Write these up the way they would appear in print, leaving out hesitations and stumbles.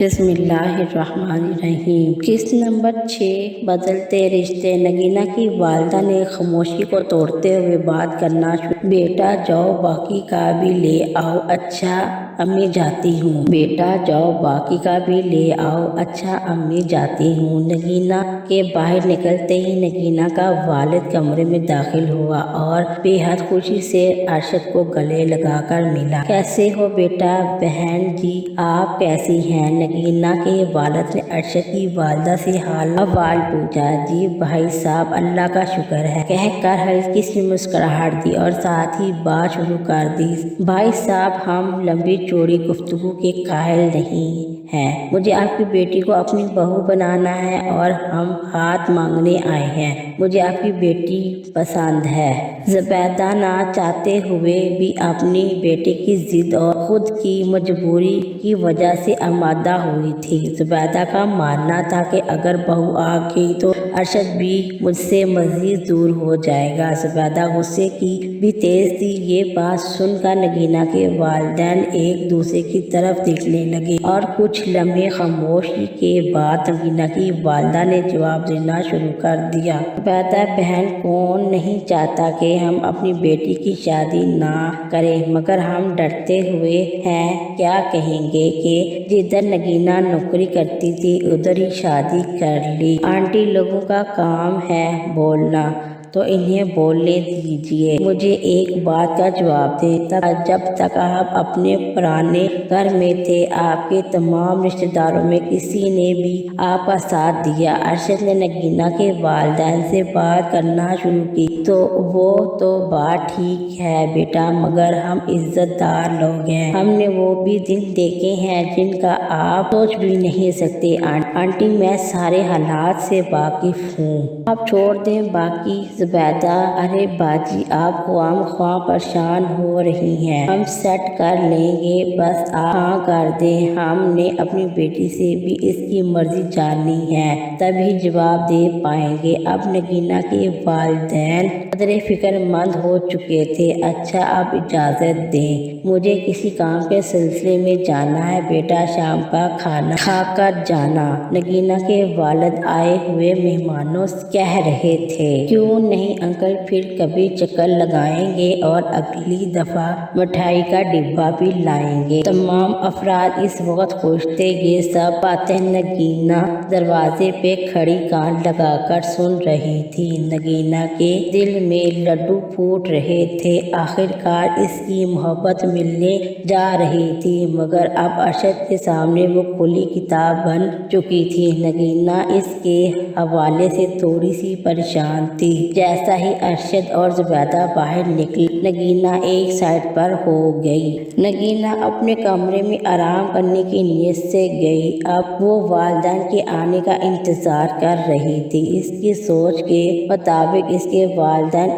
بسم اللہ الرحمن الرحیم۔ قسط نمبر 6 بدلتے رشتے۔ نگینہ کی والدہ نے خاموشی کو توڑتے ہوئے بات کرنا شروع۔ بیٹا جاؤ باقی کا بھی لے آؤ۔ اچھا امی جاتی ہوں۔ بیٹا جاؤ باقی کا بھی لے آؤ۔ اچھا امی جاتی ہوں۔ نگینہ کے باہر نکلتے ہی نگینہ کا والد کمرے میں داخل ہوا اور بے حد خوشی سے ارشد کو گلے لگا کر ملا۔ کیسے ہو بیٹا؟ بہن جی آپ کیسی ہیں؟ نگینہ کے والد نے ارشد کی والدہ سے حال احوال پوچھا۔ جی بھائی صاحب اللہ کا شکر ہے کہہ کر ہلکی سی مسکراہٹ دی اور ساتھ ہی بات شروع کر دی۔ بھائی صاحب ہم لمبی چوڑی گفتگو کے قائل نہیں ہیں۔ مجھے آپ کی بیٹی کو اپنی بہو بنانا ہے اور ہم ہاتھ مانگنے آئے ہیں۔ مجھے آپ کی بیٹی پسند ہے۔ زبیدہ نہ چاہتے ہوئے بھی اپنی بیٹے کی ضد اور خود کی مجبوری کی وجہ سے آمادہ ہوئی تھی۔ زبیدہ کا ماننا تھا کہ اگر بہو آ گئی تو ارشد بھی مجھ سے مزید دور ہو جائے گا۔ زبیدہ غصے کی بھی تیز تھی۔ یہ بات سن کر نگینہ کے والدین ایک دوسرے کی طرف دیکھنے لگے اور کچھ لمحے خاموشی کے بعد نگینہ کی والدہ نے جواب دینا شروع کر دیا۔ زبیدہ بہن کون نہیں چاہتا کہ ہم اپنی بیٹی کی شادی نہ کریں، مگر ہم ڈرتے ہوئے ہیں کیا کہیں گے کہ جدھر نگینہ نوکری کرتی تھی ادھر ہی شادی کر لی۔ آنٹی لوگوں کا کام ہے بولنا تو انہیں بولنے دیجیے۔ مجھے ایک بات کا جواب دیں، جب تک آپ اپنے پرانے گھر میں تھے آپ کے تمام رشتہ داروں میں کسی نے بھی آپ کا ساتھ دیا؟ ارشد نے نگینہ کے والدین سے بات کرنا شروع کی۔ تو وہ تو بات ٹھیک ہے بیٹا، مگر ہم عزت دار لوگ ہیں۔ ہم نے وہ بھی دن دیکھے ہیں جن کا آپ سوچ بھی نہیں سکتے۔ آنٹی میں سارے حالات سے واقف ہوں۔ آپ چھوڑ دیں باقی۔ زبیدہ ارے باجی آپ خواہ مخواہ پریشان ہو رہی ہیں، ہم سیٹ کر لیں گے، بس آپ ہاں کر دیں۔ ہم نے اپنی بیٹی سے بھی اس کی مرضی جاننی ہے تبھی جواب دے پائیں گے۔ اب نگینہ کے والدین قدرے فکر مند ہو چکے تھے۔ اچھا اب اجازت دیں، مجھے کسی کام کے سلسلے میں جانا ہے بیٹا، شام کا کھانا کھا کر جانا۔ نگینہ کے والد آئے ہوئے مہمانوں سے کہہ رہے تھے۔ کیوں نہیں انکل، پھر کبھی چکر لگائیں گے اور اگلی دفعہ مٹھائی کا ڈبہ بھی لائیں گے۔ تمام افراد اس وقت خوش تھے۔ یہ سب باتیں نگینہ دروازے پہ کھڑی کان لگا کر سن رہی تھی۔ نگینہ کے دل میں لڈو پھوٹ رہے تھے۔ آخرکار اس کی محبت ملنے جا رہی تھی، مگر اب ارشد کے سامنے وہ کھلی کتاب بن چکی تھی۔ نگینہ اس کے حوالے سے تھوڑی سی پریشان تھی۔ جیسا ہی ارشد اور زبیدہ باہر نکلے نگینہ ایک سائڈ پر ہو گئی۔ نگینہ اپنے کمرے میں آرام کرنے کی نیت سے گئی۔ اب وہ والدین کے آنے کا انتظار کر رہی تھی۔ اس کی سوچ کے مطابق اس کے والدین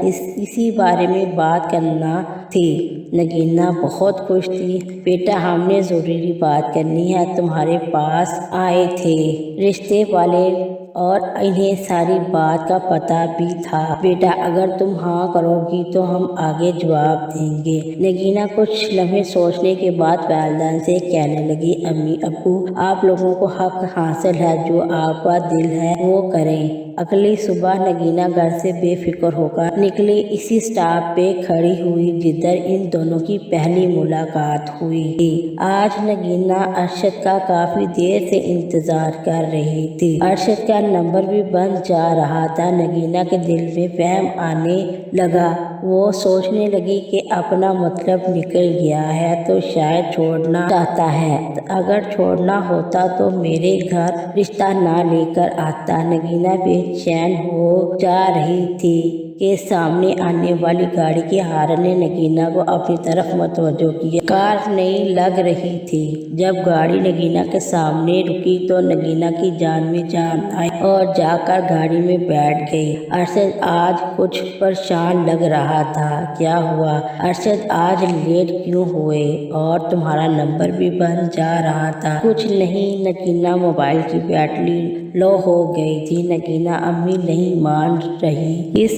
اسی بارے میں بات کرنا تھی۔ نگینہ بہت خوش تھی۔ بیٹا ہم نے ضروری بات کرنی ہے، تمہارے پاس آئے تھے رشتے والے اور انہیں ساری بات کا پتہ بھی تھا۔ بیٹا اگر تم ہاں کرو گی تو ہم آگے جواب دیں گے۔ نگینہ کچھ لمحے سوچنے کے بعد والدین سے کہنے لگی، امی ابو آپ لوگوں کو حق حاصل ہے، جو آپ کا دل ہے وہ کریں۔ اگلی صبح نگینہ گھر سے بے فکر ہو کر نکلی۔ اسی سٹاپ پہ کھڑی ہوئی جدھر ان دونوں کی پہلی ملاقات ہوئی تھی۔ آج نگینہ ارشد کا کافی دیر سے انتظار کر رہی تھی۔ ارشد کا نمبر بھی بند جا رہا تھا۔ نگینہ کے دل میں وہم آنے لگا۔ وہ سوچنے لگی کہ اپنا مطلب نکل گیا ہے تو شاید چھوڑنا چاہتا ہے۔ اگر چھوڑنا ہوتا تو میرے گھر رشتہ نہ لے کر آتا۔ نگینہ بے چین ہو جا رہی تھی کہ سامنے آنے والی گاڑی کے ہارن نے نگینہ کو اپنی طرف متوجہ کیا۔ کار نئی لگ رہی تھی۔ جب گاڑی نگینہ کے سامنے رکی تو نگینہ کی جان میں جان آئی اور جا کر گاڑی میں بیٹھ گئی۔ ارشد آج کچھ پریشان لگ رہا تھا۔ کیا ہوا ارشد آج لیٹ کیوں ہوئے؟ اور تمہارا نمبر بھی بند جا رہا تھا۔ کچھ نہیں، نگینہ موبائل کی بیٹری لو ہو گئی تھی۔ نگینہ امی نہیں مان رہی اس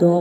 2